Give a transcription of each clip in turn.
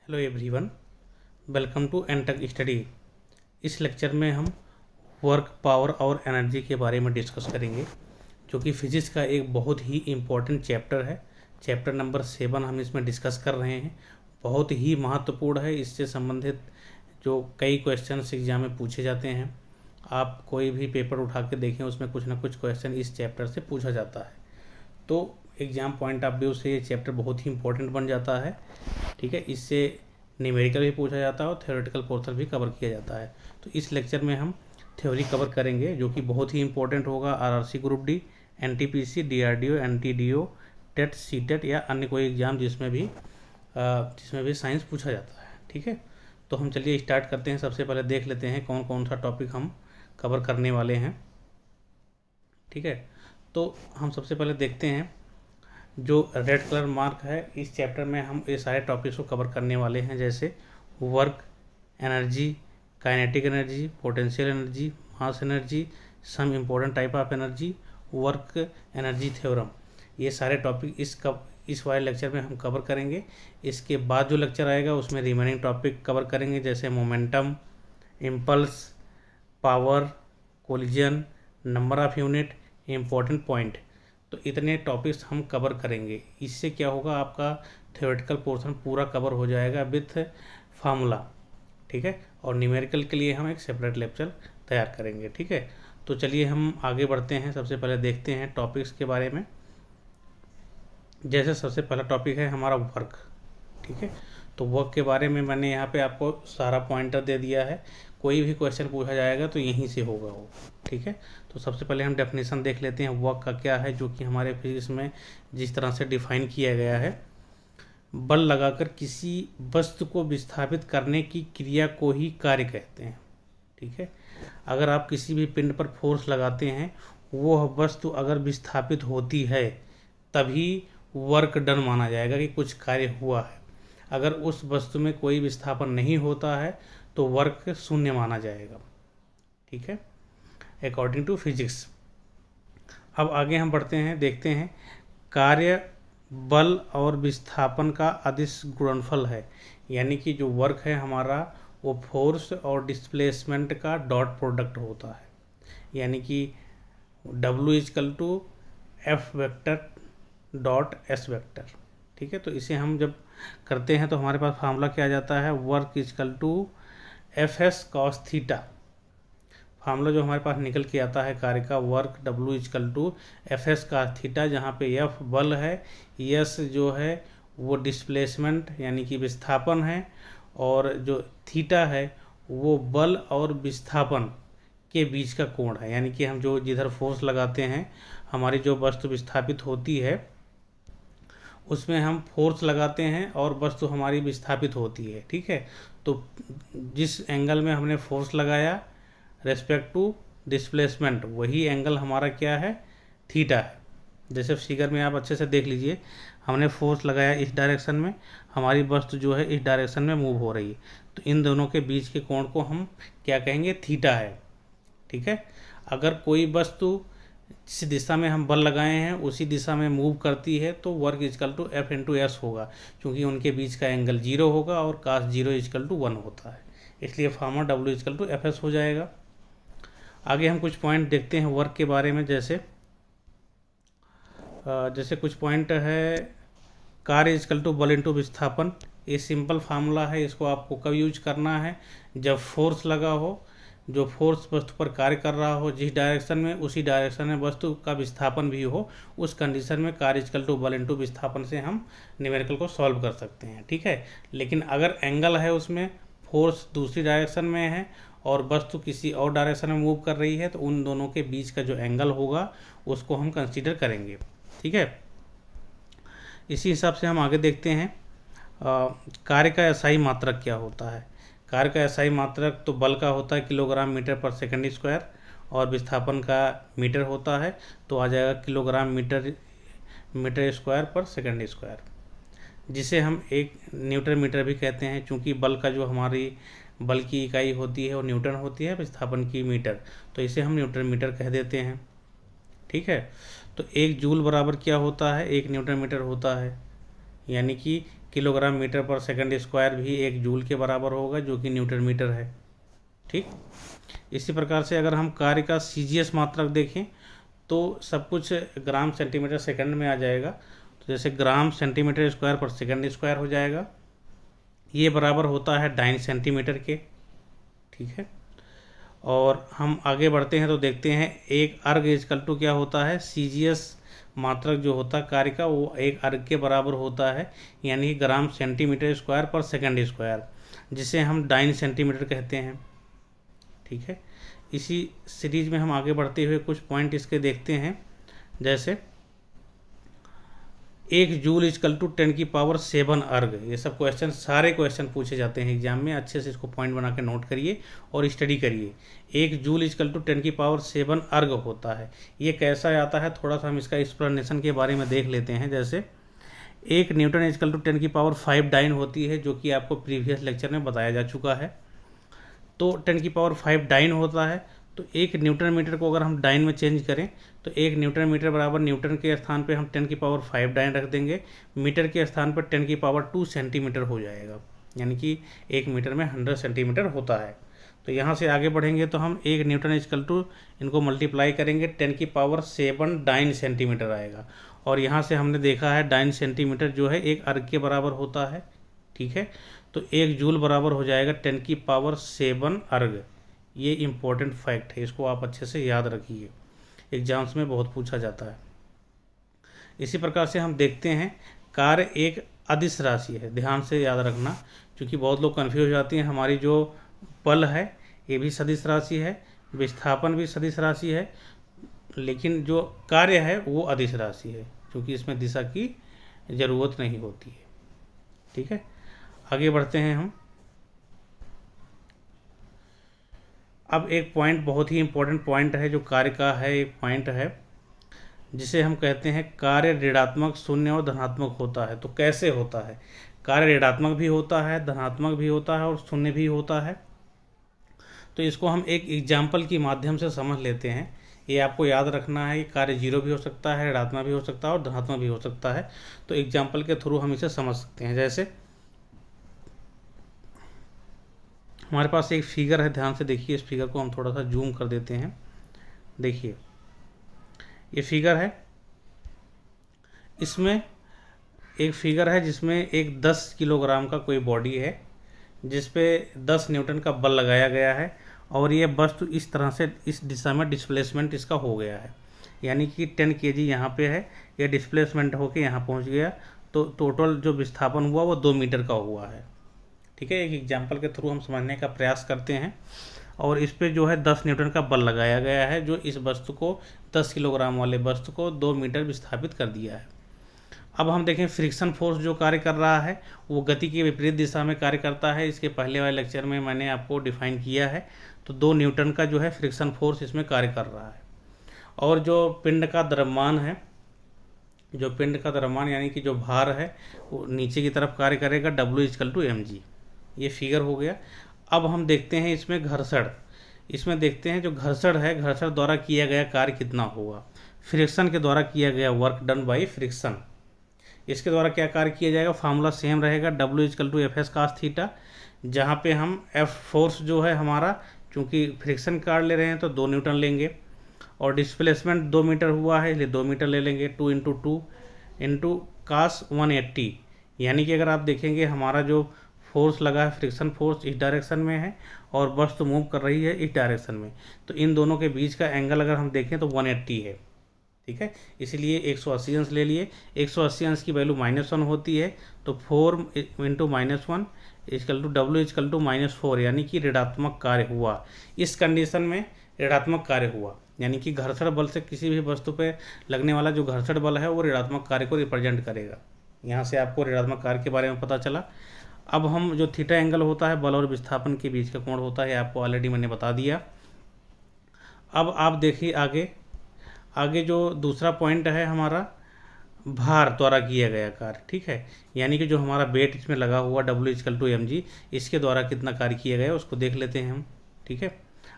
Hello everyone, welcome to Entech study. इस lecture में हम वर्क, पावर और एनर्जी के बारे में डिस्कस करेंगे, जो कि फिजिक्स का एक बहुत ही इम्पोर्टेंट चैप्टर है। चैप्टर नंबर 7 हम इसमें डिस्कस कर रहे हैं। बहुत ही महत्वपूर्ण है। इससे संबंधित जो कई क्वेश्चंस एग्जाम में पूछे जाते हैं, आप कोई भी पेपर उठा के देखें, उसमें कुछ ना कुछ क्वेश्चन इस चैप्टर से पूछा जाता है। तो एग्ज़ाम पॉइंट ऑफ व्यू से ये चैप्टर बहुत ही इंपॉर्टेंट बन जाता है। ठीक है, इससे न्यूमेरिकल भी पूछा जाता है और थ्योरेटिकल पोर्शन भी कवर किया जाता है। तो इस लेक्चर में हम थ्योरी कवर करेंगे, जो कि बहुत ही इंपॉर्टेंट होगा RRC group D, NTPC, DRDO, NTDO, TET, CTET या अन्य कोई एग्जाम जिसमें भी साइंस पूछा जाता है। ठीक है, तो हम चलिए स्टार्ट करते हैं। सबसे पहले देख लेते हैं कौन कौन सा टॉपिक हम कवर करने वाले हैं। ठीक है, तो हम सबसे पहले देखते हैं जो रेड कलर मार्क है। इस चैप्टर में हम ये सारे टॉपिक्स को कवर करने वाले हैं, जैसे work, energy, kinetic energy, potential energy, mass energy, some important type of energy, work energy theorem. ये सारे टॉपिक इस वाले लेक्चर में हम कवर करेंगे। इसके बाद जो लेक्चर आएगा उसमें रिमेनिंग टॉपिक कवर करेंगे, जैसे momentum, impulse, power, collision, number of unit, important point. तो इतने टॉपिक्स हम कवर करेंगे। इससे क्या होगा, आपका थ्योरेटिकल पोर्शन पूरा कवर हो जाएगा विथ फार्मूला। ठीक है, और न्यूमेरिकल के लिए हम एक सेपरेट लेक्चर तैयार करेंगे। ठीक है, तो चलिए हम आगे बढ़ते हैं। सबसे पहले देखते हैं टॉपिक्स के बारे में। जैसे सबसे पहला टॉपिक है हमारा वर्क। ठीक है, तो वर्क के बारे में मैंने यहाँ पे आपको सारा पॉइंटर दे दिया है। कोई भी क्वेश्चन पूछा जाएगा तो यहीं से होगा वो। ठीक है, तो सबसे पहले हम डेफिनेशन देख लेते हैं वर्क का क्या है, जो कि हमारे फिजिक्स में जिस तरह से डिफाइन किया गया है। बल लगाकर किसी वस्तु को विस्थापित करने की क्रिया को ही कार्य कहते हैं। ठीक है, अगर आप किसी भी पिंड पर फोर्स लगाते हैं, वो वस्तु अगर विस्थापित होती है तभी वर्क डन माना जाएगा कि कुछ कार्य हुआ है। अगर उस वस्तु में कोई विस्थापन नहीं होता है तो वर्क शून्य माना जाएगा। ठीक है, अकॉर्डिंग टू फिजिक्स। अब आगे हम बढ़ते हैं, देखते हैं कार्य बल और विस्थापन का अदिश गुणनफल है। यानी कि जो वर्क है हमारा, वो फोर्स और डिस्प्लेसमेंट का डॉट प्रोडक्ट होता है। यानी कि W=F vector dot S vector. ठीक है, तो इसे हम जब करते हैं तो हमारे पास फार्मूला क्या आ जाता है, वर्क=FS cos थीटा। फार्मूला जो हमारे पास निकल के आता है कार्य का, वर्क W=FS cos थीटा, जहाँ पे F बल है, S जो है वो डिस्प्लेसमेंट यानी कि विस्थापन है, और जो थीटा है वो बल और विस्थापन के बीच का कोण है। यानी कि हम जो जिधर फोर्स लगाते हैं, हमारी जो वस्तु विस्थापित होती है उसमें हम फोर्स लगाते हैं और वस्तु हमारी विस्थापित होती है। ठीक है, तो जिस एंगल में हमने फोर्स लगाया रेस्पेक्ट टू डिस्प्लेसमेंट, वही एंगल हमारा क्या है, थीटा है। जैसे फिगर में आप अच्छे से देख लीजिए, हमने फोर्स लगाया इस डायरेक्शन में, हमारी वस्तु जो है इस डायरेक्शन में मूव हो रही है, तो इन दोनों के बीच के कोण को हम क्या कहेंगे, थीटा है। ठीक है, अगर कोई वस्तु जिस दिशा में हम बल लगाए हैं उसी दिशा में मूव करती है तो वर्क=F×S होगा, क्योंकि उनके बीच का एंगल 0 होगा और cos 0=1 होता है। इसलिए फार्मूला W=FS हो जाएगा। आगे हम कुछ पॉइंट देखते हैं वर्क के बारे में। जैसे कुछ पॉइंट है, कार्य=बल×विस्थापन। ये सिंपल फार्मूला है, इसको आपको कब यूज करना है, जब फोर्स लगा हो, जो फोर्स वस्तु पर कार्य कर रहा हो जिस डायरेक्शन में, उसी डायरेक्शन में वस्तु का विस्थापन भी हो, उस कंडीशन में कार्य=बल×विस्थापन से हम न्यूमेरिकल को सॉल्व कर सकते हैं। ठीक है, लेकिन अगर एंगल है उसमें, फोर्स दूसरी डायरेक्शन में है और वस्तु किसी और डायरेक्शन में मूव कर रही है, तो उन दोनों के बीच का जो एंगल होगा उसको हम कंसीडर करेंगे। ठीक है, इसी हिसाब से हम आगे देखते हैं कार्य का SI मात्रक क्या होता है। कार्य का SI मात्रक तो बल का होता है किलोग्राम मीटर पर सेकंड स्क्वायर, और विस्थापन का मीटर होता है, तो आ जाएगा किलोग्राम मीटर स्क्वायर पर सेकंड स्क्वायर, जिसे हम एक न्यूटन मीटर भी कहते हैं। चूँकि बल का जो हमारी बल की इकाई होती है वो न्यूटन होती है, विस्थापन की मीटर, तो इसे हम न्यूटन मीटर कह देते हैं। ठीक है, तो 1 जूल बराबर क्या होता है, 1 न्यूटन मीटर होता है। यानी कि किलोग्राम मीटर पर सेकंड स्क्वायर भी 1 जूल के बराबर होगा, जो कि न्यूटन मीटर है। ठीक, इसी प्रकार से अगर हम कार्य का CGS मात्रक देखें तो सब कुछ ग्राम सेंटीमीटर सेकंड में आ जाएगा। तो जैसे ग्राम सेंटीमीटर स्क्वायर पर सेकंड स्क्वायर हो जाएगा, ये बराबर होता है डाइन सेंटीमीटर के। ठीक है, और हम आगे बढ़ते हैं तो देखते हैं एक अर्ग इजकल टू क्या होता है, CGS मात्रक जो होता है कार्य का वो एक अर्ग के बराबर होता है, यानी कि ग्राम सेंटीमीटर स्क्वायर पर सेकंड स्क्वायर, जिसे हम डाइन सेंटीमीटर कहते हैं। ठीक है, इसी सीरीज में हम आगे बढ़ते हुए कुछ पॉइंट इसके देखते हैं। जैसे 1 जूल इजकल टू 10⁻7 अर्ग। ये सब क्वेश्चन, सारे क्वेश्चन पूछे जाते हैं एग्जाम में, अच्छे से इसको पॉइंट बना के नोट करिए और स्टडी करिए। 1 जूल इजकल टू 10⁻7 अर्ग होता है। ये कैसा आता है, थोड़ा सा हम इसका एक्सप्लेनेशन के बारे में देख लेते हैं। जैसे 1 न्यूटन इजकल टू 10⁵ डाइन होती है, जो कि आपको प्रीवियस लेक्चर में बताया जा चुका है। तो 10⁵ डाइन होता है, तो 1 न्यूटन मीटर को अगर हम डाइन में चेंज करें तो 1 न्यूटन मीटर बराबर न्यूटन के स्थान पे हम 10⁵ डाइन रख देंगे, मीटर के स्थान पर 10⁻2 सेंटीमीटर हो जाएगा, यानी कि 1 मीटर में 100 सेंटीमीटर होता है। तो यहाँ से आगे बढ़ेंगे तो हम 1 न्यूटन इजकल टू इनको मल्टीप्लाई करेंगे 10⁻7 डाइन सेंटीमीटर आएगा। और यहाँ से हमने देखा है डाइन सेंटीमीटर जो है 1 अर्ग के बराबर होता है। ठीक है, तो 1 जूल बराबर हो जाएगा 10⁻7 अर्ग। ये इम्पोर्टेंट फैक्ट है, इसको आप अच्छे से याद रखिए, एग्जाम्स में बहुत पूछा जाता है। इसी प्रकार से हम देखते हैं कार्य एक अदिश राशि है, ध्यान से याद रखना, क्योंकि बहुत लोग कन्फ्यूज हो जाती हैं। हमारी जो बल है ये भी सदिश राशि है, विस्थापन भी सदिश राशि है, लेकिन जो कार्य है वो अदिश राशि है, क्योंकि इसमें दिशा की ज़रूरत नहीं होती है। ठीक है, आगे बढ़ते हैं हम। अब एक पॉइंट, बहुत ही इंपॉर्टेंट पॉइंट है जो कार्य का है, एक पॉइंट है जिसे हम कहते हैं कार्य ऋणात्मक, शून्य और धनात्मक होता है। तो कैसे होता है, कार्य ऋणात्मक भी होता है, धनात्मक भी होता है और शून्य भी होता है। तो इसको हम एक एग्जाम्पल के माध्यम से समझ लेते हैं। ये आपको याद रखना है, कार्य 0 भी हो सकता है, ऋणात्मक भी हो सकता है और धनात्मक भी हो सकता है। तो एग्जाम्पल के थ्रू हम इसे समझ सकते हैं। जैसे हमारे पास एक फिगर है, ध्यान से देखिए, इस फिगर को हम थोड़ा सा जूम कर देते हैं। देखिए ये फिगर है, इसमें एक फिगर है जिसमें एक 10 किलोग्राम का कोई बॉडी है, जिस पे 10 न्यूटन का बल लगाया गया है, और ये वस्तु इस तरह से इस दिशा में डिस्प्लेसमेंट इसका हो गया है, यानी कि 10 kg यहाँ पे है, ये डिस्प्लेसमेंट होके यहाँ पहुँच गया। तो टोटल जो विस्थापन हुआ वो 2 मीटर का हुआ है। ठीक है, एक एग्जाम्पल के थ्रू हम समझने का प्रयास करते हैं। और इस पे जो है 10 न्यूटन का बल लगाया गया है, जो इस वस्तु को 10 किलोग्राम वाले वस्तु को 2 मीटर विस्थापित कर दिया है। अब हम देखें फ्रिक्शन फोर्स जो कार्य कर रहा है वो गति की विपरीत दिशा में कार्य करता है। इसके पहले वाले लेक्चर में मैंने आपको डिफाइन किया है। तो 2 न्यूटन का जो है फ्रिक्शन फोर्स इसमें कार्य कर रहा है। और जो पिंड का द्रव्यमान है, जो पिंड का द्रव्यमान यानी कि जो भार है वो नीचे की तरफ कार्य करेगा, W=mg। ये फिगर हो गया। अब हम देखते हैं इसमें घर्षण, इसमें देखते हैं जो घर्षण है, घर्षण द्वारा किया गया कार्य कितना होगा। फ्रिक्शन के द्वारा किया गया वर्क डन बाई फ्रिक्शन, इसके द्वारा क्या कार्य किया जाएगा, फार्मूला सेम रहेगा, W=Fs cos थीटा, जहाँ पे हम F फोर्स जो है हमारा, चूँकि फ्रिक्शन कार्य ले रहे हैं तो 2 न्यूटन लेंगे, और डिस्प्लेसमेंट 2 मीटर हुआ है इसलिए 2 मीटर ले लेंगे, 2 × 2 × cos 180। यानी कि अगर आप देखेंगे हमारा जो फोर्स लगा है, फ्रिक्शन फोर्स इस डायरेक्शन में है और वस्तु मूव कर रही है इस डायरेक्शन में, तो इन दोनों के बीच का एंगल अगर हम देखें तो 180 है। ठीक है, इसलिए 180 अंश ले लिए। 180 अंश की वैल्यू -1 होती है, तो 4 × -1 W=-4, यानी कि ऋणात्मक कार्य हुआ। इस कंडीशन में ऋणात्मक कार्य हुआ, यानी कि घर्षण बल से किसी भी वस्तु पे लगने वाला जो घर्षण बल है वो ऋणात्मक कार्य को रिप्रेजेंट करेगा। यहाँ से आपको ऋणात्मक कार्य के बारे में पता चला। अब हम जो थीटा एंगल होता है बल और विस्थापन के बीच का कोण होता है, आपको ऑलरेडी मैंने बता दिया। अब आप देखिए आगे जो दूसरा पॉइंट है हमारा भार द्वारा किया गया कार्य। ठीक है, यानी कि जो हमारा वेट इसमें लगा हुआ W=mg, इसके द्वारा कितना कार्य किया गया उसको देख लेते हैं हम। ठीक है,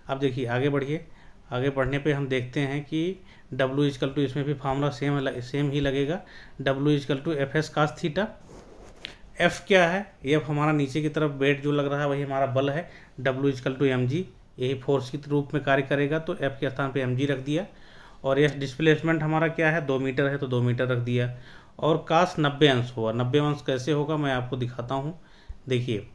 अब देखिए आगे बढ़िए। आगे बढ़ने पे हम देखते हैं कि W=, इसमें भी फार्मूला सेम ही लगेगा, W=Fs cos थीटा, एफ क्या है, एफ हमारा नीचे की तरफ वेट जो लग रहा है वही हमारा बल है, W=mg, यही फोर्स के रूप में कार्य करेगा, तो एफ के स्थान पे mg रख दिया। और यह डिस्प्लेसमेंट हमारा क्या है, 2 मीटर है तो 2 मीटर रख दिया। और कास 90 अंश हुआ। 90 अंश कैसे होगा मैं आपको दिखाता हूँ। देखिए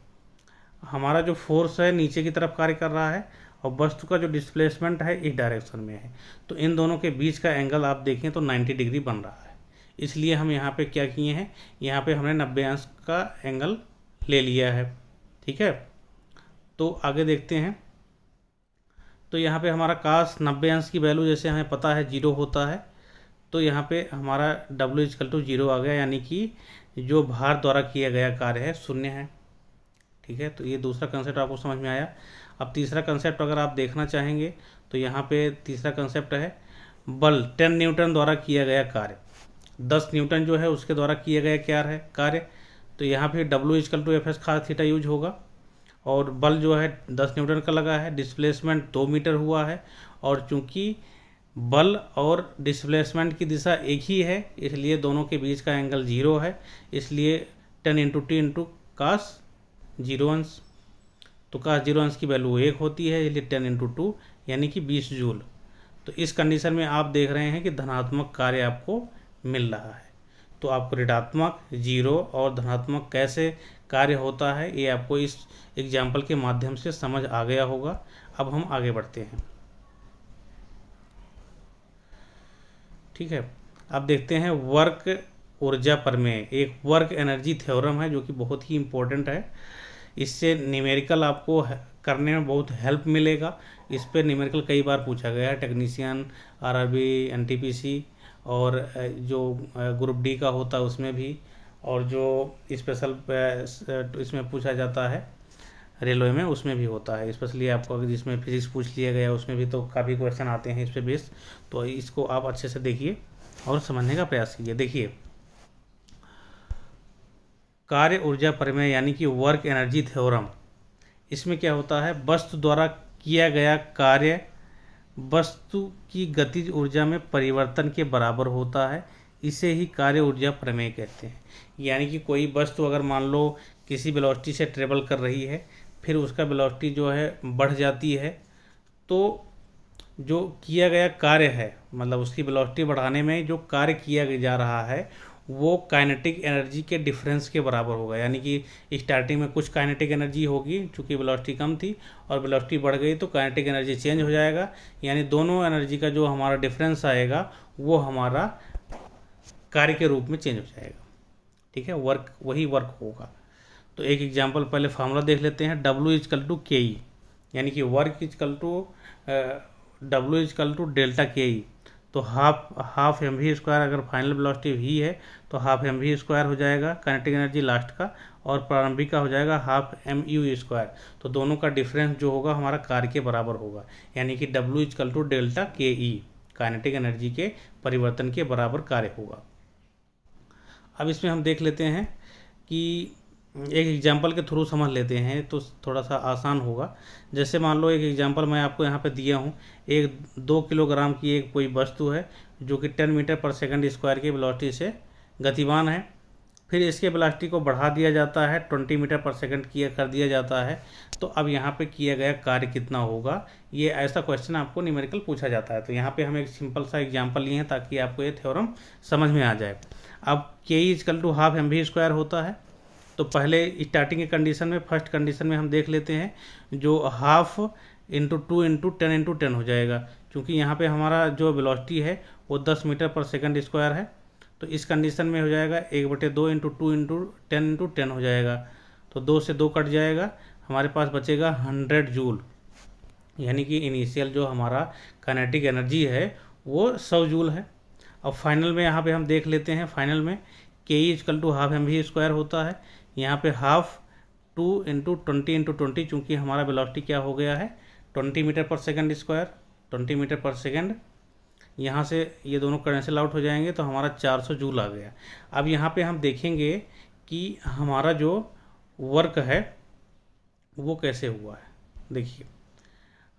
हमारा जो फोर्स है नीचे की तरफ कार्य कर रहा है और वस्तु का जो डिस्प्लेसमेंट है इस डायरेक्शन में है, तो इन दोनों के बीच का एंगल आप देखें तो 90 डिग्री बन रहा है। इसलिए हम यहाँ पे क्या किए हैं, यहाँ पे हमने 90 अंश का एंगल ले लिया है। ठीक है, तो आगे देखते हैं। तो यहाँ पे हमारा कास 90 अंश की वैल्यू जैसे हमें पता है 0 होता है, तो यहाँ पे हमारा W=0 आ गया, यानी कि जो भार द्वारा किया गया कार्य है 0 है। ठीक है, तो ये दूसरा कंसेप्ट आपको समझ में आया। अब तीसरा कंसेप्ट अगर आप देखना चाहेंगे तो यहाँ पे तीसरा कंसेप्ट है बल 10 न्यूटन द्वारा किया गया कार्य। 10 न्यूटन जो है उसके द्वारा किया गया क्या है कार्य, तो यहाँ पे W=Fs cos थीटा यूज होगा। और बल जो है 10 न्यूटन का लगा है, डिस्प्लेसमेंट 2 मीटर हुआ है, और चूंकि बल और डिस्प्लेसमेंट की दिशा एक ही है इसलिए दोनों के बीच का एंगल 0 है, इसलिए 10 × t × cos 0 अंश, तो cos 0 अंश की वैल्यू 1 होती है, इसलिए 10 × 2 यानी कि 20 जूल। तो इस कंडीशन में आप देख रहे हैं कि धनात्मक कार्य आपको मिल रहा है। तो आपको ऋणात्मक, 0 और धनात्मक कैसे कार्य होता है ये आपको इस एग्जाम्पल के माध्यम से समझ आ गया होगा। अब हम आगे बढ़ते हैं। ठीक है, अब देखते हैं वर्क ऊर्जा प्रमेय, एक वर्क एनर्जी थ्योरम है जो कि बहुत ही इम्पोर्टेंट है। इससे न्यूमेरिकल आपको करने में बहुत हेल्प मिलेगा। इस पर न्यूमेरिकल कई बार पूछा गया है, टेक्नीशियन, RRB, NTPC और जो ग्रुप डी का होता है उसमें भी, और जो स्पेशल इसमें पूछा जाता है रेलवे में उसमें भी होता है। स्पेशली आपको अगर जिसमें फिजिक्स पूछ लिया गया उसमें भी तो काफ़ी क्वेश्चन आते हैं इस पे बेस, तो इसको आप अच्छे से देखिए और समझने का प्रयास कीजिए। देखिए कार्य ऊर्जा प्रमेय यानी कि वर्क एनर्जी थ्योरम, इसमें क्या होता है, वस्तु द्वारा किया गया कार्य वस्तु की गतिज ऊर्जा में परिवर्तन के बराबर होता है, इसे ही कार्य ऊर्जा प्रमेय कहते हैं। यानी कि कोई वस्तु अगर मान लो किसी वेलोसिटी से ट्रेवल कर रही है, फिर उसका वेलोसिटी जो है बढ़ जाती है, तो जो किया गया कार्य है, मतलब उसकी वेलोसिटी बढ़ाने में जो कार्य किया जा रहा है वो काइनेटिक एनर्जी के डिफरेंस के बराबर होगा। यानी कि स्टार्टिंग में कुछ काइनेटिक एनर्जी होगी चूँकि वेलोसिटी कम थी, और वेलोसिटी बढ़ गई तो काइनेटिक एनर्जी चेंज हो जाएगा, यानी दोनों एनर्जी का जो हमारा डिफरेंस आएगा वो हमारा कार्य के रूप में चेंज हो जाएगा। ठीक है, वर्क वही वर्क होगा। तो एक एग्जांपल पहले फार्मूला देख लेते हैं, W=KE, यानी कि वर्क W=Δ KE, तो हाफ mv², अगर फाइनल वेलोसिटी v है तो हाफ mv² हो जाएगा काइनेटिक एनर्जी लास्ट का, और प्रारंभिक का हो जाएगा हाफ mu²। तो दोनों का डिफरेंस जो होगा हमारा कार्य के बराबर होगा, यानी कि W=Δ KE, काइनेटिक एनर्जी के परिवर्तन के बराबर कार्य होगा। अब इसमें हम देख लेते हैं कि एक एग्जांपल के थ्रू समझ लेते हैं तो थोड़ा सा आसान होगा। जैसे मान लो एक एग्जांपल मैं आपको यहाँ पे दिया हूँ, एक 2 किलोग्राम की एक कोई वस्तु है जो कि 10 मीटर/सेकंड² की वेलोसिटी से गतिमान है, फिर इसके वेलोसिटी को बढ़ा दिया जाता है 20 मीटर/सेकंड कर दिया जाता है। तो अब यहाँ पे किया गया कार्य कितना होगा, ये ऐसा क्वेश्चन आपको न्यूमेरिकल पूछा जाता है। तो यहाँ पे हम एक सिंपल सा एग्जाम्पल लिए हैं ताकि आपको ये थ्योरम समझ में आ जाए। अब KE=हाफ mv² होता है, तो पहले स्टार्टिंग के कंडीशन में, फर्स्ट कंडीशन में हम देख लेते हैं, जो हाफ × 2 × 10 × 10 हो जाएगा, क्योंकि यहाँ पे हमारा जो वेलोसिटी है वो 10 मीटर/सेकंड² है। तो इस कंडीशन में हो जाएगा 1/2 × 2 × 10 × 10 हो जाएगा, तो 2 से 2 कट जाएगा, हमारे पास बचेगा 100 जूल, यानी कि इनिशियल जो हमारा काइनेटिक एनर्जी है वो 100 जूल है। अब फाइनल में यहाँ पे हम देख लेते हैं, फाइनल में KE=हाफ mv² होता है, यहाँ पे हाफ 2 × 20 × 20, चूँकि हमारा वेलोसिटी क्या हो गया है 20 मीटर/सेकंड², 20 मीटर/सेकंड, यहाँ से ये दोनों कैंसिल आउट हो जाएंगे तो हमारा 400 जूल आ गया। अब यहाँ पे हम देखेंगे कि हमारा जो वर्क है वो कैसे हुआ है। देखिए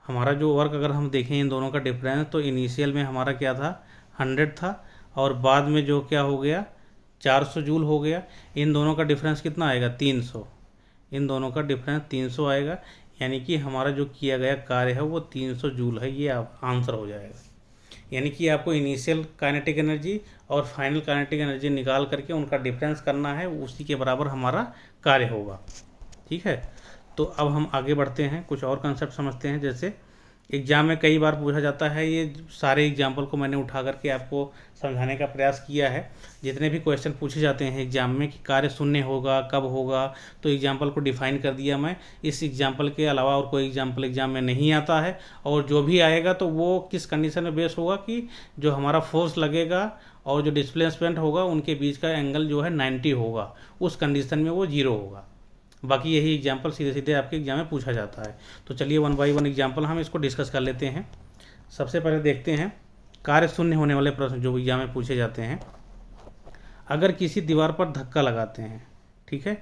हमारा जो वर्क अगर हम देखें इन दोनों का डिफरेंस, तो इनिशियल में हमारा क्या था 100 था, और बाद में जो क्या हो गया 400 जूल हो गया। इन दोनों का डिफरेंस कितना आएगा? 300। इन दोनों का डिफरेंस 300 आएगा, यानी कि हमारा जो किया गया कार्य है वो 300 जूल है। ये आंसर हो जाएगा। यानी कि आपको इनिशियल काइनेटिक एनर्जी और फाइनल काइनेटिक एनर्जी निकाल करके उनका डिफरेंस करना है, उसी के बराबर हमारा कार्य होगा। ठीक है, तो अब हम आगे बढ़ते हैं, कुछ और कंसेप्ट समझते हैं। जैसे एग्जाम में कई बार पूछा जाता है, ये सारे एग्जाम्पल को मैंने उठा करके आपको समझाने का प्रयास किया है। जितने भी क्वेश्चन पूछे जाते हैं एग्जाम में कि कार्य शून्य होगा, कब होगा, तो एग्जाम्पल को डिफाइन कर दिया मैं। इस एग्जाम्पल के अलावा और कोई एग्जाम्पल एग्जाम में नहीं आता है, और जो भी आएगा तो वो किस कंडीशन में बेस होगा कि जो हमारा फोर्स लगेगा और जो डिस्प्लेसमेंट होगा उनके बीच का एंगल जो है 90 होगा, उस कंडीशन में वो 0 होगा। बाकी यही एग्जाम्पल सीधे सीधे आपके एग्जाम में पूछा जाता है। तो चलिए 1 बाई 1 एग्जाम्पल हम इसको डिस्कस कर लेते हैं। सबसे पहले देखते हैं कार्य शून्य होने वाले प्रश्न जो एग्जाम में पूछे जाते हैं। अगर किसी दीवार पर धक्का लगाते हैं, ठीक है,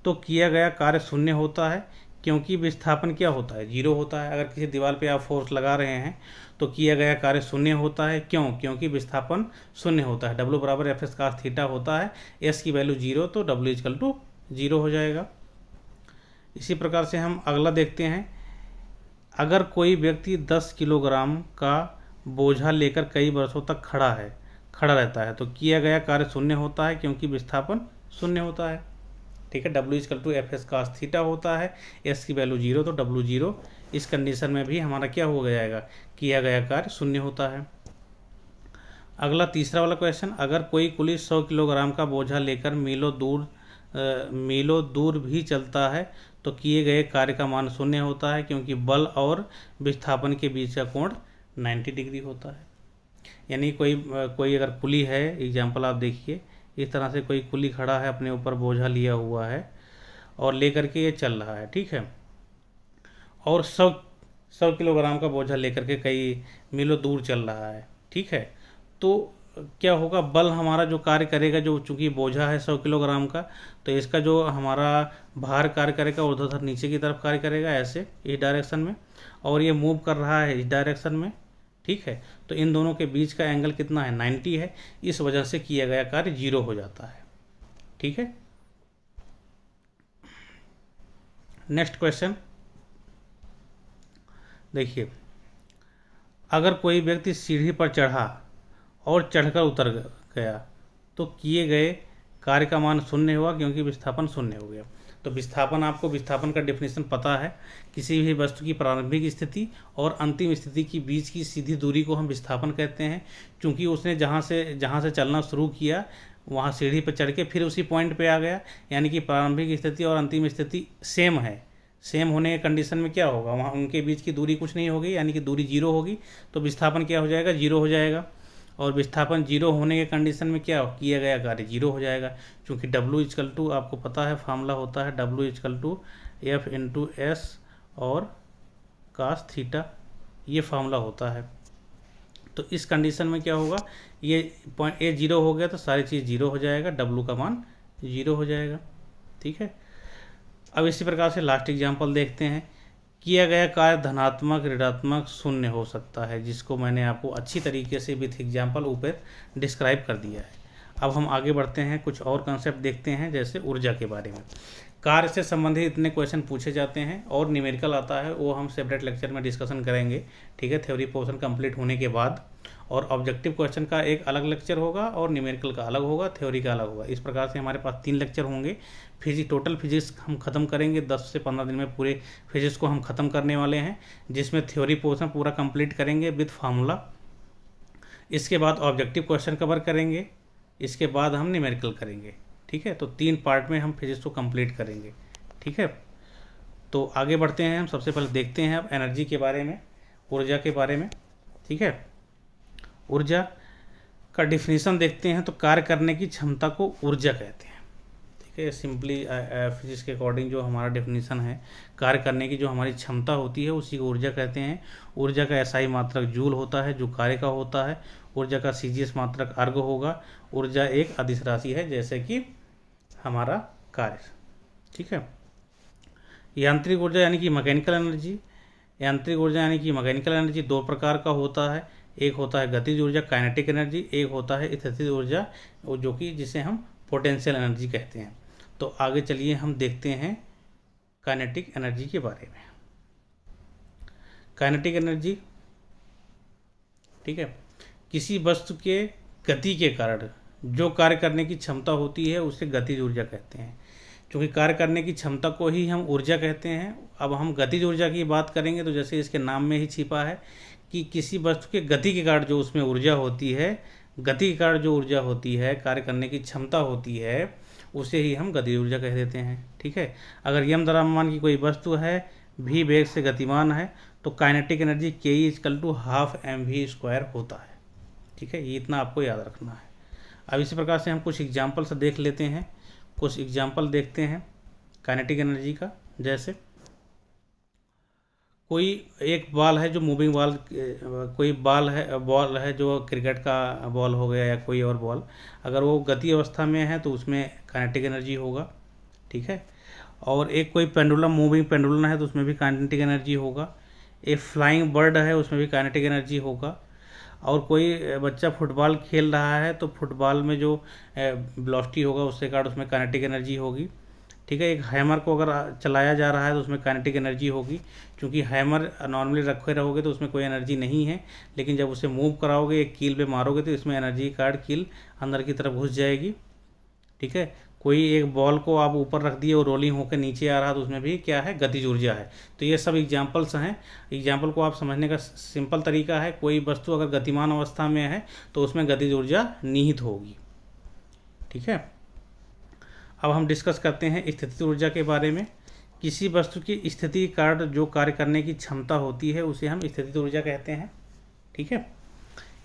तो किया गया कार्य शून्य होता है, क्योंकि विस्थापन क्या होता है? 0 होता है। अगर किसी दीवार पे आप फोर्स लगा रहे हैं तो किया गया कार्य शून्य होता है। क्यों? क्योंकि विस्थापन शून्य होता है। W बराबर एफ एस cos थीटा होता है। S की वैल्यू 0, तो W = 0 हो जाएगा। इसी प्रकार से हम अगला देखते हैं। अगर कोई व्यक्ति 10 किलोग्राम का बोझा लेकर कई वर्षों तक खड़ा रहता है, तो किया गया कार्य शून्य होता है, क्योंकि विस्थापन शून्य होता है। ठीक है, W = F S cos theta होता है। S की वैल्यू 0, तो W0। इस कंडीशन में भी हमारा क्या हो जाएगा? किया गया कार्य शून्य होता है। अगला तीसरा वाला क्वेश्चन, अगर कोई कुली 100 किलोग्राम का बोझा लेकर मीलों दूर भी चलता है, तो किए गए कार्य का मान शून्य होता है, क्योंकि बल और विस्थापन के बीच का कोण 90 डिग्री होता है। यानी कोई अगर कुली है, एग्जाम्पल आप देखिए, इस तरह से कोई कुली खड़ा है, अपने ऊपर बोझा लिया हुआ है और लेकर के ये चल रहा है, ठीक है, और 100 किलोग्राम का बोझा लेकर के कई मीलों दूर चल रहा है, ठीक है, तो क्या होगा? बल हमारा जो कार्य करेगा, जो चूंकि बोझा है 100 किलोग्राम का, तो इसका जो हमारा भार कार्य करेगा ऊर्ध्वाधर नीचे की तरफ कार्य करेगा, ऐसे इस डायरेक्शन में, और ये मूव कर रहा है इस डायरेक्शन में, ठीक है। तो इन दोनों के बीच का एंगल कितना है? 90 है। इस वजह से किया गया कार्य 0 हो जाता है, ठीक है। नेक्स्ट क्वेश्चन देखिए, अगर कोई व्यक्ति सीढ़ी पर चढ़ा और चढ़कर उतर गया, तो किए गए कार्य का मान शून्य हुआ, क्योंकि विस्थापन शून्य हो गया। तो विस्थापन, आपको विस्थापन का डेफिनेशन पता है। किसी भी वस्तु की प्रारंभिक स्थिति और अंतिम स्थिति के बीच की सीधी दूरी को हम विस्थापन कहते हैं। क्योंकि उसने जहाँ से चलना शुरू किया, वहाँ सीढ़ी पर चढ़ के फिर उसी पॉइंट पे आ गया, यानी कि प्रारंभिक स्थिति और अंतिम स्थिति सेम है। सेम होने के कंडीशन में क्या होगा? वहाँ उनके बीच की दूरी कुछ नहीं होगी, यानी कि दूरी 0 होगी, तो विस्थापन क्या हो जाएगा? 0 हो जाएगा। और विस्थापन 0 होने के कंडीशन में क्या किया गया कार्य 0 हो जाएगा, क्योंकि W आपको पता है फार्मूला होता है W F × S और cos थीटा, ये फार्मूला होता है। तो इस कंडीशन में क्या होगा? ये पॉइंट A 0 हो गया तो सारी चीज़ 0 हो जाएगा, W का मान 0 हो जाएगा, ठीक है। अब इसी प्रकार से लास्ट एग्जाम्पल देखते हैं। किया गया कार्य धनात्मक, ऋणात्मक, शून्य हो सकता है, जिसको मैंने आपको अच्छी तरीके से विथ एग्जाम्पल ऊपर डिस्क्राइब कर दिया है। अब हम आगे बढ़ते हैं, कुछ और कंसेप्ट देखते हैं, जैसे ऊर्जा के बारे में। कार्य से संबंधित इतने क्वेश्चन पूछे जाते हैं और न्यूमेरिकल आता है, वो हम सेपरेट लेक्चर में डिस्कशन करेंगे, ठीक है, थ्योरी पोर्शन कंप्लीट होने के बाद। और ऑब्जेक्टिव क्वेश्चन का एक अलग लेक्चर होगा और न्यूमेरिकल का अलग होगा, थ्योरी का अलग होगा। इस प्रकार से हमारे पास 3 लेक्चर होंगे। टोटल फिजिक्स हम ख़त्म करेंगे, 10 से 15 दिन में पूरे फिजिक्स को हम ख़त्म करने वाले हैं, जिसमें थ्योरी पोर्शन पूरा कंप्लीट करेंगे विथ फार्मूला। इसके बाद ऑब्जेक्टिव क्वेश्चन कवर करेंगे, इसके बाद हम न्यूमेरिकल करेंगे, ठीक है। तो 3 पार्ट में हम फिजिक्स को कंप्लीट करेंगे, ठीक है। तो आगे बढ़ते हैं, हम सबसे पहले देखते हैं अब एनर्जी के बारे में, ऊर्जा के बारे में, ठीक है। ऊर्जा का डिफिनीशन देखते हैं। तो कार्य करने की क्षमता को ऊर्जा कहते हैं, ठीक है। सिंपली फिजिक्स के अकॉर्डिंग जो हमारा डिफिनीशन है, कार्य करने की जो हमारी क्षमता होती है उसी को ऊर्जा कहते हैं। ऊर्जा का एसआई मात्रक जूल होता है, जो कार्य का होता है। ऊर्जा का सीजीएस मात्रक अर्ग होगा। ऊर्जा एक अदिश राशि है, जैसे कि हमारा कार्य, ठीक है। यांत्रिक ऊर्जा यानी कि मैकेनिकल एनर्जी, यांत्रिक ऊर्जा यानी कि मैकेनिकल एनर्जी 2 प्रकार का होता है। एक होता है गतिज ऊर्जा काइनेटिक एनर्जी, एक होता है स्थितिज ऊर्जा, जो कि जिसे हम पोटेंशियल एनर्जी कहते हैं। तो आगे चलिए हम देखते हैं काइनेटिक एनर्जी के बारे में। काइनेटिक एनर्जी, ठीक है, किसी वस्तु के गति के कारण जो कार्य करने की क्षमता होती है उसे गतिज ऊर्जा कहते हैं। क्योंकि कार्य करने की क्षमता को ही हम ऊर्जा कहते हैं। अब हम गतिज ऊर्जा की बात करेंगे तो जैसे इसके नाम में ही छिपा है कि किसी वस्तु के गति के कारण जो उसमें ऊर्जा होती है, गति के कारण जो ऊर्जा होती है, कार्य करने की क्षमता होती है, उसे ही हम गतिज ऊर्जा कह देते हैं। ठीक है, अगर यम द्रव्यमान की कोई वस्तु है, v वेग से गतिमान है, तो काइनेटिक एनर्जी K = ½ mv² होता है। ठीक है, ये इतना आपको याद रखना है। अब इसी प्रकार से हम कुछ एग्जाम्पल से देख लेते हैं, कुछ एग्जाम्पल देखते हैं काइनेटिक एनर्जी का। जैसे कोई एक बॉल है जो मूविंग बॉल, कोई बॉल है जो क्रिकेट का बॉल हो गया या कोई और बॉल, अगर वो गति अवस्था में है तो उसमें काइनेटिक एनर्जी होगा। ठीक है, और एक कोई पेंडुलम, मूविंग पेंडुलम है तो उसमें भी काइनेटिक एनर्जी होगा। एक फ्लाइंग बर्ड है उसमें भी काइनेटिक एनर्जी होगा। और कोई बच्चा फुटबॉल खेल रहा है तो फुटबॉल में जो वेलोसिटी होगा उसके कारण उसमें काइनेटिक एनर्जी होगी। ठीक है, एक हैमर को अगर चलाया जा रहा है तो उसमें काइनेटिक एनर्जी होगी, क्योंकि हैमर नॉर्मली रखे रहोगे तो उसमें कोई एनर्जी नहीं है, लेकिन जब उसे मूव कराओगे, एक कील पे मारोगे तो इसमें एनर्जी कार्ड कील अंदर की तरफ घुस जाएगी। ठीक है, कोई एक बॉल को आप ऊपर रख दिए और रोलिंग होकर नीचे आ रहा तो उसमें भी क्या है, गतिज ऊर्जा है। तो ये सब एग्जाम्पल्स हैं। एग्जाम्पल को आप समझने का सिंपल तरीका है, कोई वस्तु अगर गतिमान अवस्था में है तो उसमें गतिज ऊर्जा निहित होगी। ठीक है, अब हम डिस्कस करते हैं स्थितिज ऊर्जा के बारे में। किसी वस्तु की स्थिति के कारण जो कार्य करने की क्षमता होती है उसे हम स्थितिज ऊर्जा कहते हैं। ठीक है,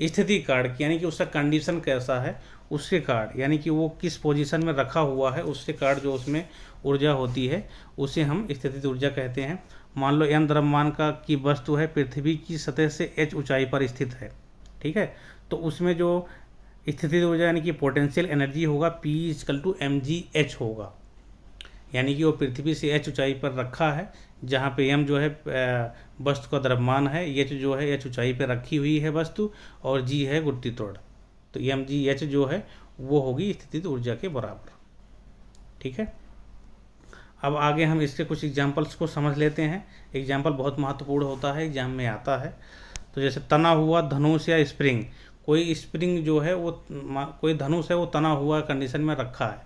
स्थिति कार्ड यानी कि उसका कंडीशन कैसा है, उसके कार्ड यानी कि वो किस पोजीशन में रखा हुआ है, उसके कार्ड जो उसमें ऊर्जा होती है उसे हम स्थितिज ऊर्जा कहते हैं। मान लो m द्रव्यमान की वस्तु है, पृथ्वी की सतह से h ऊंचाई पर स्थित है। ठीक है, तो उसमें जो स्थितिज ऊर्जा यानी कि पोटेंशियल एनर्जी होगा P = mgh होगा, यानी कि वो पृथ्वी से h ऊंचाई पर रखा है, जहाँ पे m जो है वस्तु का द्रव्यमान है, h जो है h ऊंचाई पर रखी हुई है वस्तु, और g है गुरुत्वीय त्वरण। तो mgh जो है वो होगी स्थितिज ऊर्जा के बराबर। ठीक है, अब आगे हम इसके कुछ एग्जाम्पल्स को समझ लेते हैं। एग्जाम्पल बहुत महत्वपूर्ण होता है, एग्जाम में आता है। तो जैसे तना हुआ धनुष या स्प्रिंग, कोई स्प्रिंग जो है वो, कोई धनुष है वो तना हुआ कंडीशन में रखा है,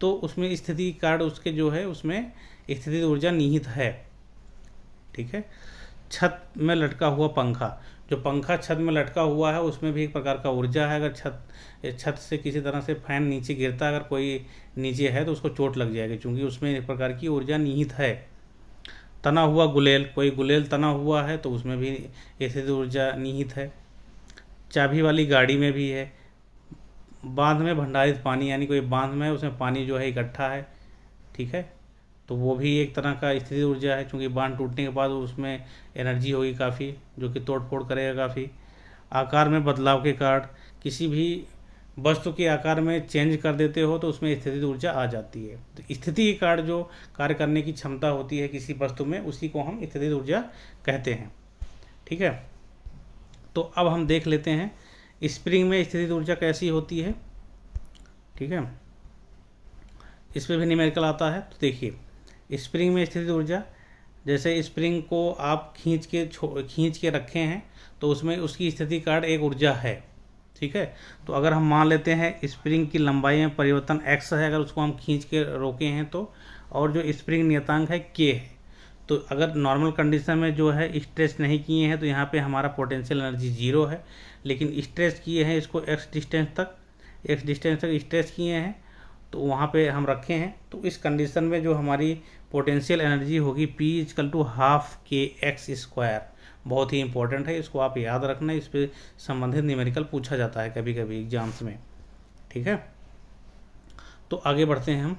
तो उसमें स्थिति कार्ड उसके जो है उसमें स्थितिज ऊर्जा निहित है। ठीक है, छत में लटका हुआ पंखा, जो पंखा छत में लटका हुआ है उसमें भी एक प्रकार का ऊर्जा है। अगर छत से किसी तरह से फैन नीचे गिरता है, अगर कोई नीचे है तो उसको चोट लग जाएगी, क्योंकि उसमें एक प्रकार की ऊर्जा निहित है। तना हुआ गुलेल, कोई गुलेल तना हुआ है तो उसमें भी स्थितिज ऊर्जा निहित है। चाबी वाली गाड़ी में भी है। बांध में भंडारित पानी, यानी कोई बांध में उसमें पानी जो है इकट्ठा है। ठीक है, तो वो भी एक तरह का स्थितिज ऊर्जा है, क्योंकि बांध टूटने के बाद उसमें एनर्जी होगी काफ़ी, जो कि तोड़ फोड़ करेगा काफ़ी। आकार में बदलाव के कारण, किसी भी वस्तु के आकार में चेंज कर देते हो तो उसमें स्थितिज ऊर्जा आ जाती है। तो स्थिति के कारण जो कार्य करने की क्षमता होती है किसी वस्तु में, उसी को हम स्थितिज ऊर्जा कहते हैं। ठीक है, तो अब हम देख लेते हैं स्प्रिंग में स्थितिज ऊर्जा कैसी होती है। ठीक है, इस पर भी न्यूमेरिकल आता है। तो देखिए स्प्रिंग में स्थितिज ऊर्जा, जैसे स्प्रिंग को आप खींच के रखे हैं तो उसमें उसकी स्थिति कार्ड एक ऊर्जा है। ठीक है, तो अगर हम मान लेते हैं स्प्रिंग की लंबाई में परिवर्तन x है, अगर उसको हम खींच के रोके हैं तो, और जो स्प्रिंग नियतांक है k है, तो अगर नॉर्मल कंडीशन में जो है स्ट्रेच नहीं किए हैं तो यहाँ पे हमारा पोटेंशियल एनर्जी 0 है, लेकिन स्ट्रेच किए हैं इसको x डिस्टेंस तक स्ट्रेच किए हैं तो वहाँ पे हम रखे हैं। तो इस कंडीशन में जो हमारी पोटेंशियल एनर्जी होगी P = ½ kx²। बहुत ही इंपॉर्टेंट है, इसको आप याद रखना, इस पर संबंधित न्यूमेरिकल पूछा जाता है कभी कभी एग्जाम्स में। ठीक है, तो आगे बढ़ते हैं हम।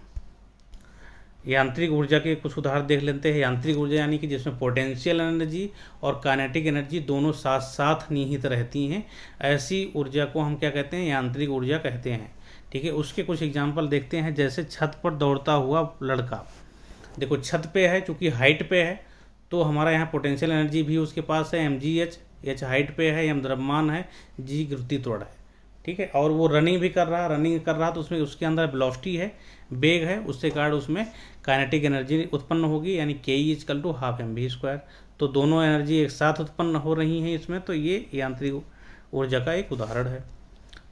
यांत्रिक ऊर्जा के कुछ उदाहरण देख लेते हैं। यांत्रिक ऊर्जा यानी कि जिसमें पोटेंशियल एनर्जी और काइनेटिक एनर्जी दोनों साथ साथ निहित रहती हैं, ऐसी ऊर्जा को हम क्या कहते हैं, यांत्रिक ऊर्जा कहते हैं। ठीक है, उसके कुछ एग्जाम्पल देखते हैं। जैसे छत पर दौड़ता हुआ लड़का, देखो छत पे है, चूँकि हाइट पे है तो हमारा यहाँ पोटेंशियल एनर्जी भी उसके पास है mgh, h हाइट पे है, m द्रव्यमान है, g गुरुत्वीय त्वरण है। ठीक है, और वो रनिंग कर रहा तो उसमें उसके अंदर वेलोसिटी है, वेग है, उससे कारण उसमें काइनेटिक एनर्जी उत्पन्न होगी, यानी के E equal to half M V square. तो दोनों एनर्जी एक साथ उत्पन्न हो रही हैं इसमें, तो ये यांत्रिक ऊर्जा का एक उदाहरण है।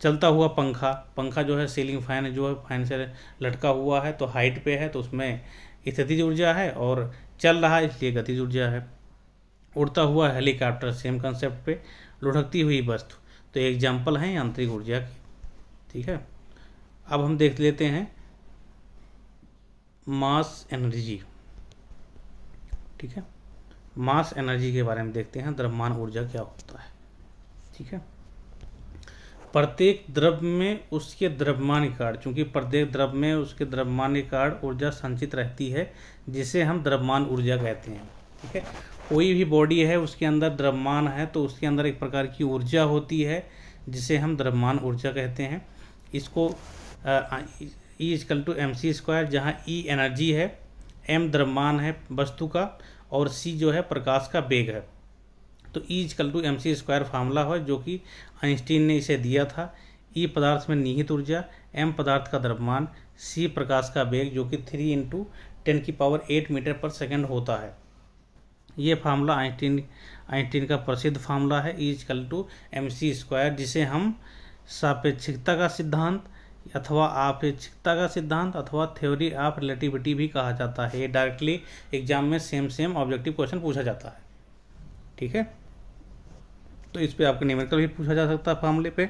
चलता हुआ पंखा जो है, सीलिंग फैन जो है, फैन से लटका हुआ है तो हाइट पे है, तो उसमें स्थितिज ऊर्जा है, और चल रहा है इसलिए गतिज ऊर्जा है। उड़ता हुआ हेलीकॉप्टर, सेम कंसेप्ट पे। लुढ़कती हुई वस्तु, तो एग्जाम्पल है यांत्रिक ऊर्जा की, ठीक है। अब हम देख लेते हैं मास एनर्जी, ठीक है। मास एनर्जी के बारे में देखते हैं, द्रव्यमान ऊर्जा क्या होता है, ठीक है। प्रत्येक द्रव में उसके द्रव्यमान के कारण, चूंकि प्रत्येक द्रव में उसके द्रव्यमान के कारण ऊर्जा संचित रहती है, जिसे हम द्रव्यमान ऊर्जा कहते हैं, ठीक है। कोई भी बॉडी है उसके अंदर द्रव्यमान है तो उसके अंदर एक प्रकार की ऊर्जा होती है जिसे हम द्रव्यमान ऊर्जा कहते हैं। इसको E equal to M C square, जहाँ ई एनर्जी है, एम द्रव्यमान है वस्तु का, और सी जो है प्रकाश का वेग है। तो E equal to M C square formula है जो कि आइंस्टीन ने इसे दिया था। ई पदार्थ में निहित ऊर्जा, एम पदार्थ का द्रव्यमान, सी प्रकाश का वेग जो कि 3 × 10⁸ मीटर पर सेकंड होता है। ये फार्मूला आइंस्टीन का प्रसिद्ध फार्मूला है, E equal to M C square, जिसे हम सापेक्षिकता का सिद्धांत अथवा आपेक्षिकता का सिद्धांत अथवा थ्योरी ऑफ रिलेटिविटी भी कहा जाता है। ये डायरेक्टली एग्जाम में सेम ऑब्जेक्टिव क्वेश्चन पूछा जाता है, ठीक है। तो इस पे आपको न्यूमेरिकल भी पूछा जा सकता है फार्मूले पे,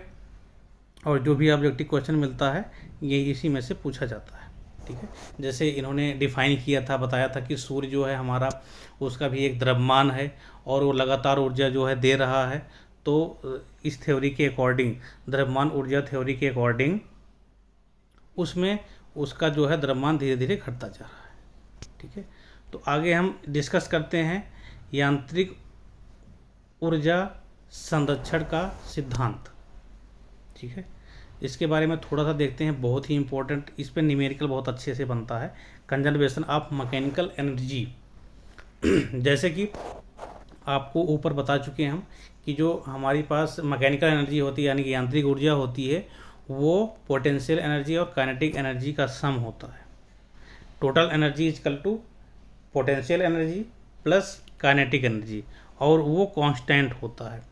और जो भी ऑब्जेक्टिव क्वेश्चन मिलता है ये इसी में से पूछा जाता है, ठीक है। जैसे इन्होंने डिफाइन किया था, बताया था कि सूर्य जो है हमारा, उसका भी एक द्रव्यमान है और वो लगातार ऊर्जा जो है दे रहा है। तो इस थ्योरी के अकॉर्डिंग, द्रव्यमान ऊर्जा थ्योरी के अकॉर्डिंग, उसमें उसका जो है द्रव्यमान धीरे धीरे घटता जा रहा है, ठीक है। तो आगे हम डिस्कस करते हैं यांत्रिक ऊर्जा संरक्षण का सिद्धांत, ठीक है। इसके बारे में थोड़ा सा देखते हैं, बहुत ही इंपॉर्टेंट, इस पर न्यूमेरिकल बहुत अच्छे से बनता है। कंजर्वेशन ऑफ मैकेनिकल एनर्जी, जैसे कि आपको ऊपर बता चुके हैं हम कि जो हमारे पास मैकेनिकल एनर्जी होती है, यानी कि यांत्रिक ऊर्जा होती है, वो पोटेंशियल एनर्जी और काइनेटिक एनर्जी का सम होता है। Total energy equal to potential energy plus kinetic energy, और वो कांस्टेंट होता है।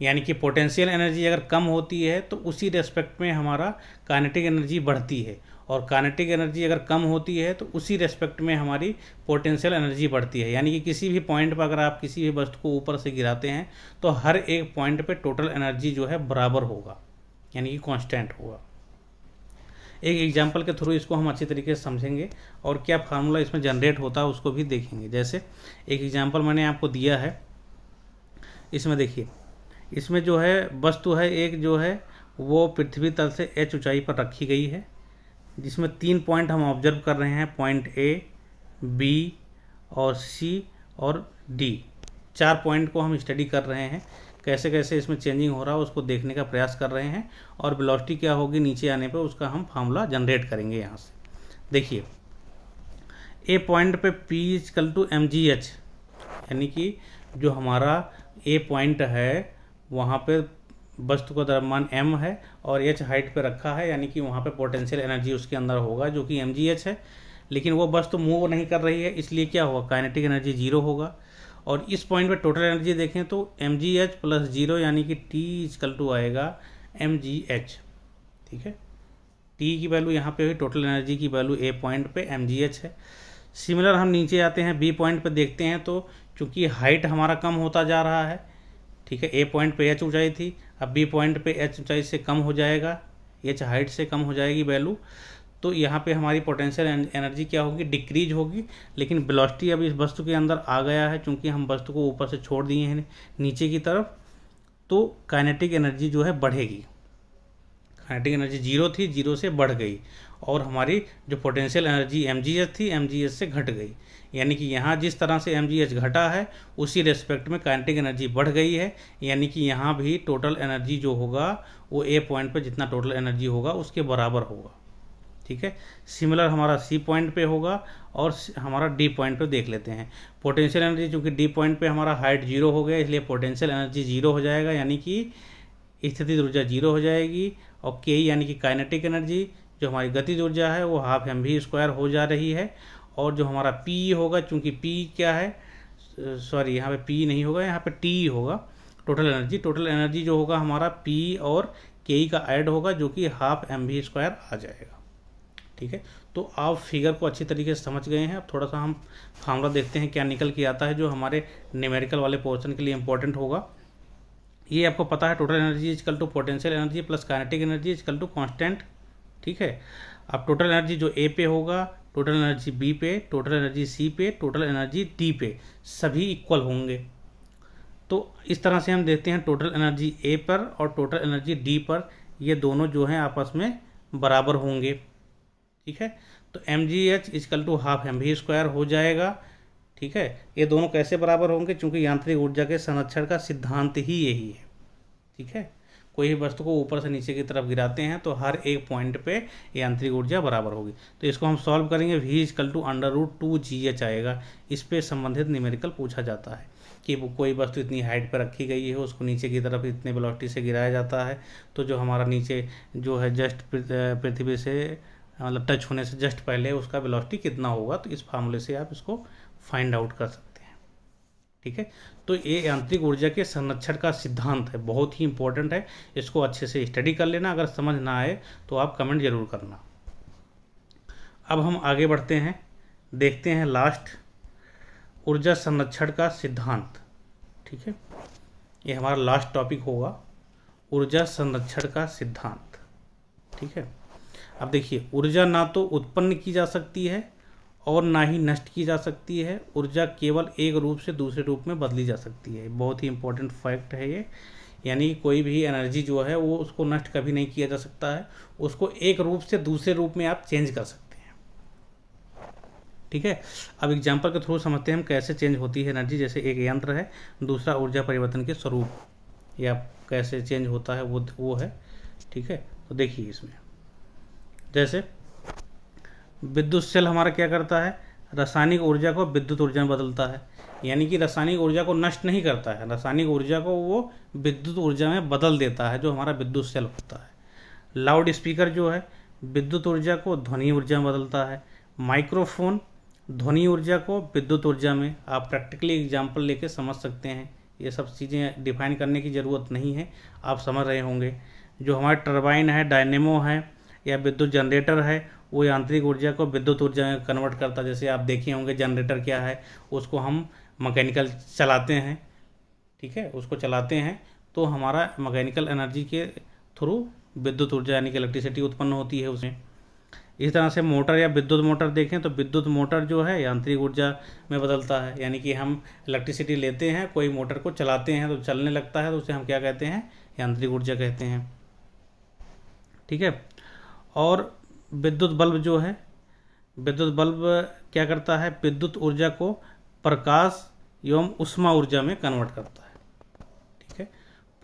यानी कि पोटेंशियल एनर्जी अगर कम होती है तो उसी रेस्पेक्ट में हमारा काइनेटिक एनर्जी बढ़ती है, और काइनेटिक एनर्जी अगर कम होती है तो उसी रेस्पेक्ट में हमारी पोटेंशियल एनर्जी बढ़ती है। यानी कि किसी भी पॉइंट पर अगर आप किसी भी वस्तु को ऊपर से गिराते हैं तो हर एक पॉइंट पे टोटल एनर्जी जो है बराबर होगा, यानी कि कांस्टेंट होगा। एक एग्जांपल के थ्रू इसको हम अच्छी तरीके से समझेंगे और क्या फार्मूला इसमें जनरेट होता है उसको भी देखेंगे। जैसे एक एग्जांपल मैंने आपको दिया है, इसमें देखिए, इसमें जो है वस्तु है एक, जो है वो पृथ्वी तल से h ऊंचाई पर रखी गई है, जिसमें 3 पॉइंट हम ऑब्जर्व कर रहे हैं, पॉइंट A, B और C और D। 4 पॉइंट को हम स्टडी कर रहे हैं, कैसे कैसे इसमें चेंजिंग हो रहा है उसको देखने का प्रयास कर रहे हैं, और वेलोसिटी क्या होगी नीचे आने पर उसका हम फार्मूला जनरेट करेंगे। यहाँ से देखिए, A पॉइंट पे P इक्वल टू mgh, यानी कि जो हमारा A पॉइंट है वहाँ पे वस्तु का द्रव्यमान m है और h हाइट पे रखा है, यानी कि वहाँ पे पोटेंशियल एनर्जी उसके अंदर होगा जो कि mgh है। लेकिन वो वस्तु मूव नहीं कर रही है, इसलिए क्या होगा, काइनेटिक एनर्जी 0 होगा। और इस पॉइंट पे टोटल एनर्जी देखें तो mgh प्लस 0, यानी कि T इक्वल टू आएगा mgh, ठीक है। T की वैल्यू यहाँ पे हुई, टोटल एनर्जी की वैल्यू A पॉइंट पे mgh है। सिमिलर हम नीचे आते हैं, B पॉइंट पे देखते हैं, तो चूंकि हाइट हमारा कम होता जा रहा है, ठीक है, A पॉइंट पे h ऊंचाई थी, अब B पॉइंट पे h ऊंचाई से कम हो जाएगा, h हाइट से कम हो जाएगी वैल्यू, तो यहाँ पे हमारी पोटेंशियल एनर्जी क्या होगी, डिक्रीज होगी। लेकिन वेलोसिटी अब इस वस्तु के अंदर आ गया है, चूंकि हम वस्तु को ऊपर से छोड़ दिए हैं नीचे की तरफ, तो काइनेटिक एनर्जी जो है बढ़ेगी। काइनेटिक एनर्जी 0 थी, 0 से बढ़ गई, और हमारी जो पोटेंशियल एनर्जी mgh थी, mgh से घट गई। यानी कि यहाँ जिस तरह से mgh घटा है उसी रेस्पेक्ट में काइनेटिक एनर्जी बढ़ गई है, यानी कि यहाँ भी टोटल एनर्जी जो होगा वो A पॉइंट पे जितना टोटल एनर्जी होगा उसके बराबर होगा, ठीक है। सिमिलर हमारा C पॉइंट पे होगा, और हमारा D पॉइंट पे देख लेते हैं। पोटेंशियल एनर्जी, चूँकि D पॉइंट पे हमारा हाइट 0 हो गया, इसलिए पोटेंशियल एनर्जी 0 हो जाएगा, यानी कि स्थितिज ऊर्जा 0 हो जाएगी, और के यानी कि काइनेटिक एनर्जी जो हमारी गतिज ऊर्जा है वो हाफ mv² हो जा रही है। और जो हमारा पी होगा, चूंकि पी क्या है, सॉरी यहाँ पे पी नहीं होगा, यहाँ पे टी होगा, टोटल एनर्जी जो होगा हमारा पी और के का ऐड होगा, जो कि हाफ mv² आ जाएगा। ठीक है, तो आप फिगर को अच्छी तरीके से समझ गए हैं। अब थोड़ा सा हम फार्मूला देखते हैं क्या निकल के आता है, जो हमारे न्यूमेरिकल वाले पोर्शन के लिए इंपॉर्टेंट होगा। ये आपको पता है, total energy equal to potential energy plus kinetic energy equal to constant. ठीक है, अब टोटल एनर्जी जो ए पे होगा, टोटल एनर्जी बी पे, टोटल एनर्जी सी पे, टोटल एनर्जी डी पे, सभी इक्वल होंगे। तो इस तरह से हम देखते हैं टोटल एनर्जी ए पर और टोटल एनर्जी डी पर, ये दोनों जो हैं आपस में बराबर होंगे। ठीक है, तो mgh is equal to half mv² हो जाएगा। ठीक है, ये दोनों कैसे बराबर होंगे, क्योंकि यांत्रिक ऊर्जा के संरक्षण का सिद्धांत ही यही है। ठीक है, कोई भी वस्तु को ऊपर से नीचे की तरफ गिराते हैं तो हर एक पॉइंट पे यांत्रिक ऊर्जा बराबर होगी। तो इसको हम सॉल्व करेंगे, v इजकल टू √2gh आएगा। इस पे संबंधित न्यूमेरिकल पूछा जाता है कि वो कोई वस्तु इतनी हाइट पर रखी गई है, उसको नीचे की तरफ इतने वेलोसिटी से गिराया जाता है, तो जो हमारा नीचे जो है जस्ट पृथ्वी से मतलब टच होने से जस्ट पहले उसका वेलोसिटी कितना होगा, तो इस फार्मूले से आप इसको फाइंड आउट कर सकते हैं। ठीक है, तो ये यांत्रिक ऊर्जा के संरक्षण का सिद्धांत है, बहुत ही इंपॉर्टेंट है, इसको अच्छे से स्टडी कर लेना। अगर समझ ना आए तो आप कमेंट जरूर करना। अब हम आगे बढ़ते हैं, देखते हैं लास्ट ऊर्जा संरक्षण का सिद्धांत। ठीक है, ये हमारा लास्ट टॉपिक होगा, ऊर्जा संरक्षण का सिद्धांत। ठीक है, अब देखिए, ऊर्जा ना तो उत्पन्न की जा सकती है और ना ही नष्ट की जा सकती है। ऊर्जा केवल एक रूप से दूसरे रूप में बदली जा सकती है। बहुत ही इंपॉर्टेंट फैक्ट है ये, यानी कोई भी एनर्जी जो है वो उसको नष्ट कभी नहीं किया जा सकता है, उसको एक रूप से दूसरे रूप में आप चेंज कर सकते हैं। ठीक है, अब एग्जाम्पल के थ्रू समझते हैं हम कैसे चेंज होती है एनर्जी। जैसे एक यंत्र है, दूसरा ऊर्जा परिवर्तन के स्वरूप, या कैसे चेंज होता है वो है। ठीक है, तो देखिए इसमें जैसे विद्युत सेल हमारा क्या करता है, रासायनिक ऊर्जा को विद्युत ऊर्जा में बदलता है, यानी कि रासायनिक ऊर्जा को नष्ट नहीं करता है, रासायनिक ऊर्जा को वो विद्युत ऊर्जा में बदल देता है, जो हमारा विद्युत सेल होता है। लाउड स्पीकर जो है विद्युत ऊर्जा को ध्वनि ऊर्जा में बदलता है। माइक्रोफोन ध्वनि ऊर्जा को विद्युत ऊर्जा में। आप प्रैक्टिकली एग्जाम्पल लेके समझ सकते हैं, ये सब चीज़ें डिफाइन करने की ज़रूरत नहीं है, आप समझ रहे होंगे। जो हमारा टरबाइन है, डायनेमो है या विद्युत जनरेटर है, वो यांत्रिक ऊर्जा को विद्युत ऊर्जा में कन्वर्ट करता है। जैसे आप देखे होंगे जनरेटर क्या है, उसको हम मैकेनिकल चलाते हैं। ठीक है, उसको चलाते हैं तो हमारा मैकेनिकल एनर्जी के थ्रू विद्युत ऊर्जा यानी कि इलेक्ट्रिसिटी उत्पन्न होती है उसमें। इस तरह से मोटर या विद्युत मोटर देखें तो विद्युत मोटर जो है यांत्रिक ऊर्जा में बदलता है, यानी कि हम इलेक्ट्रिसिटी लेते हैं, कोई मोटर को चलाते हैं तो चलने लगता है, तो उसे हम क्या कहते हैं, यांत्रिक ऊर्जा कहते हैं। ठीक है, और विद्युत बल्ब जो है, विद्युत बल्ब क्या करता है, विद्युत ऊर्जा को प्रकाश एवं ऊष्मा ऊर्जा में कन्वर्ट करता है। ठीक है,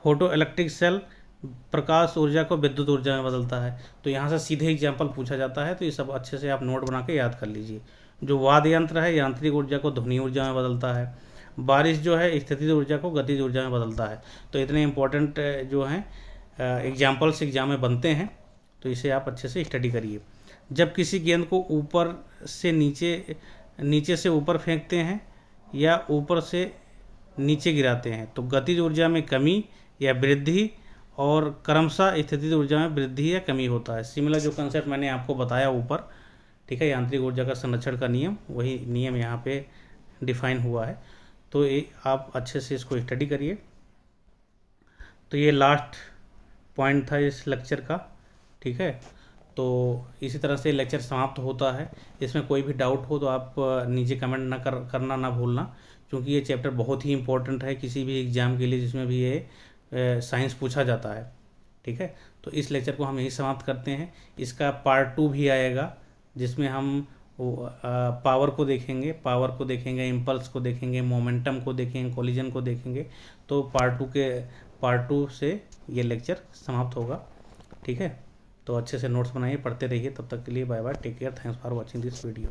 फोटो इलेक्ट्रिक सेल प्रकाश ऊर्जा को विद्युत ऊर्जा में बदलता है। तो यहाँ से सीधे एग्जाम्पल पूछा जाता है, तो ये सब अच्छे से आप नोट बना के याद कर लीजिए। जो वाद्य यंत्र है यांत्रिक ऊर्जा को ध्वनि ऊर्जा में बदलता है। बारिश जो है स्थितिज ऊर्जा को गतिज ऊर्जा में बदलता है। तो इतने इंपॉर्टेंट जो हैं एग्जाम्पल्स एग्जाम में बनते हैं, तो इसे आप अच्छे से स्टडी करिए। जब किसी गेंद को ऊपर से नीचे से ऊपर फेंकते हैं या ऊपर से नीचे गिराते हैं तो गतिज ऊर्जा में कमी या वृद्धि और क्रमशः स्थितिज ऊर्जा में वृद्धि या कमी होता है। सिमिलर जो कंसेप्ट मैंने आपको बताया ऊपर, ठीक है, यांत्रिक ऊर्जा का संरक्षण का नियम, वही नियम यहाँ पे डिफाइन हुआ है। तो ये आप अच्छे से इसको स्टडी करिए। तो ये लास्ट पॉइंट था इस लेक्चर का। ठीक है, तो इसी तरह से लेक्चर समाप्त होता है। इसमें कोई भी डाउट हो तो आप नीचे कमेंट करना ना भूलना, क्योंकि ये चैप्टर बहुत ही इंपॉर्टेंट है किसी भी एग्जाम के लिए जिसमें भी ये साइंस पूछा जाता है। ठीक है, तो इस लेक्चर को हम यही समाप्त करते हैं। इसका पार्ट 2 भी आएगा, जिसमें हम पावर को देखेंगे, इम्पल्स को देखेंगे, मोमेंटम को देखेंगे, कोलिजन को देखेंगे। तो पार्ट 2 से ये लेक्चर समाप्त होगा। ठीक है, तो अच्छे से नोट्स बनाइए, पढ़ते रहिए। तब तक के लिए bye bye, take care, thanks for watching this video.